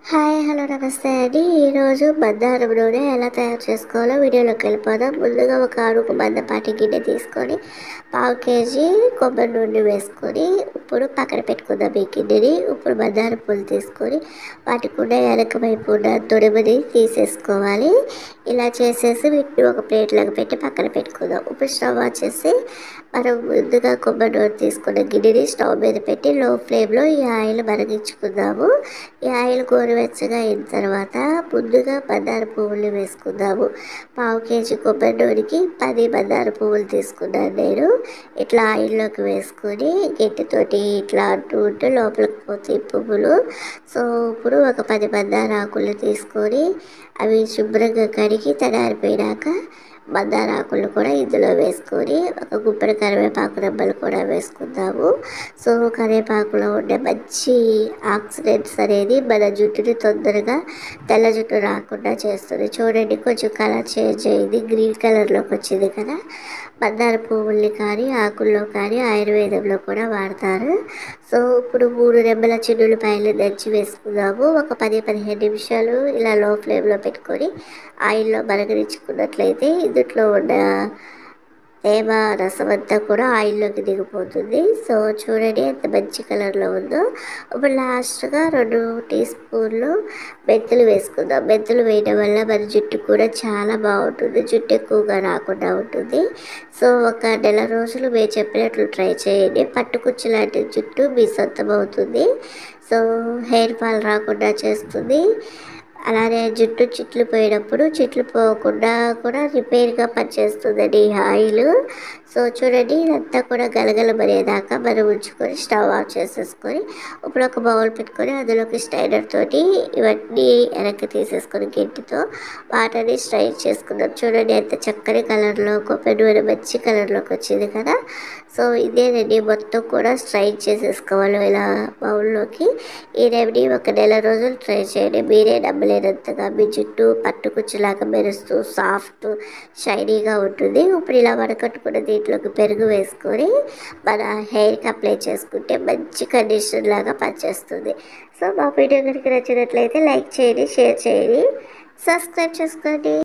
Hi hello నమస్తే అండి. ఈరోజు బంగారం నూనె ఎలా తయారు చేసుకోవాలో వీడియోలోకి వెళ్ళిపోదాం. ముందుగా ఒక అడుగు మందపాటి గిన్నె తీసుకొని 1/2 కేజీ కొబ్బరి నూనె వేసుకొని ఇప్పుడు పక్కన పెట్టుకుందాం. ఈ గిన్నెని ఇప్పుడు బంగారం పూలు తీసుకొని వాటికి ఉన్న వెనక వైపు ఉన్న తొడిమని తీసేసుకోవాలి. ఇలా చేసేసి వీటిని ఒక ప్లేట్లోకి పెట్టి పక్కన పెట్టుకుందాం. ఇప్పుడు స్టవ్ ఆన్ చేసి మనం ముందుగా కొబ్బరి నూనె తీసుకున్న గిన్నెని స్టవ్ మీద పెట్టి లో ఫ్లేమ్లో ఈ ఆయిల్ మరిగించుకుందాము. ఈ ఆయిల్ గోరువెచ్చగా అయిన తర్వాత ముందుగా మందార పువ్వులు వేసుకుందాము. 1/2 కేజీ కొబ్బరి నూనెకి 10 మందార పువ్వులు తీసుకున్నాను నేను. ఇట్లా ఆయిల్లోకి వేసుకొని గట్టితోటి ఇట్లా అంటూ ఉంటే లోపలికి పోతాయి పువ్వులు. సో ఇప్పుడు ఒక 10 మందార ఆకులు తీసుకొని అవి శుభ్రంగా కడిగి తడారిపోయినాక మందార ఆకులు కూడా ఇందులో వేసుకొని ఒక గుప్పెడు కరివేపాకు రెబ్బలు కూడా వేసుకుందాము. సో కరివేపాకులో ఉండే మంచి ఆక్సిడెంట్స్ అనేది మన జుట్టుని తొందరగా తెల్ల జుట్టు రాకుండా చేస్తుంది. చూడండి కొంచెం కలర్ చేంజ్ అయింది, గ్రీన్ కలర్లోకి వచ్చింది కదా. మందార పువ్వుల్ని కానీ ఆకుల్లో కానీ ఆయుర్వేదంలో కూడా వాడతారు. సో ఇప్పుడు 3 రెమ్మల చిన్నులపాయలు దంచి వేసుకుందాము. ఒక 10-15 నిమిషాలు ఇలా లో ఫ్లేమ్లో పెట్టుకొని ఆయిల్లో మరగరించుకున్నట్లయితే ఇందులో ఉన్న తేమ రసం అంతా కూడా ఆయిల్లోకి దిగిపోతుంది. సో చూడండి ఎంత మంచి కలర్లో ఉందో. ఇప్పుడు లాస్ట్గా 2 టీ స్పూన్లు మెంతులు వేసుకుందాం. మెంతులు వేయడం వల్ల మన జుట్టు కూడా చాలా బాగుంటుంది, జుట్టు ఎక్కువగా రాకుండా ఉంటుంది. సో ఒక నెల రోజులు మేము చెప్పినట్లు ట్రై చేయండి. పట్టుకుచ్చు లాంటి జుట్టు మీ సొంతం అవుతుంది. సో హెయిర్ ఫాల్ రాకుండా చేస్తుంది. అలానే జుట్టు చిట్లు పోయినప్పుడు చిట్లు పోకుండా కూడా రిపేర్గా పనిచేస్తుందండి ఈ ఆయిల్. సో చూడండి ఇదంతా కూడా గలగలబడేదాకా మనం ఉంచుకొని స్టవ్ ఆఫ్ చేసేసుకొని ఇప్పుడు ఒక బౌల్ పెట్టుకొని అందులోకి స్ట్రైనర్ తోటి ఇవన్నీ వెనక్కి తీసేసుకొని గట్టితో వాటర్ని స్ట్రైన్ చేసుకుందాం. చూడండి ఎంత చక్కని కలర్లో కొబ్బరి నూనె మంచి కలర్లోకి వచ్చింది కదా. సో ఇదేనండి మొత్తం కూడా స్ట్రైన్ చేసేసుకోవాలి ఇలా బౌల్లోకి. ఈ రెమెడీ ఒక నెల రోజులు ట్రై చేయండి, మీరే నమ్మలేనంతగా మీ జుట్టు పట్టుకుచ్చులాగా మెరుస్తూ సాఫ్ట్ షైనీగా ఉంటుంది. ఇప్పుడు ఇలా వడకట్టుకున్న దీంట్లోకి పెరుగు వేసుకొని మన హెయిర్కి అప్లై చేసుకుంటే మంచి కండిషనర్ లాగా పనిచేస్తుంది. సో మా వీడియో కనుక నచ్చినట్లయితే లైక్ చేయండి, షేర్ చేయండి, సబ్స్క్రైబ్ చేసుకోండి.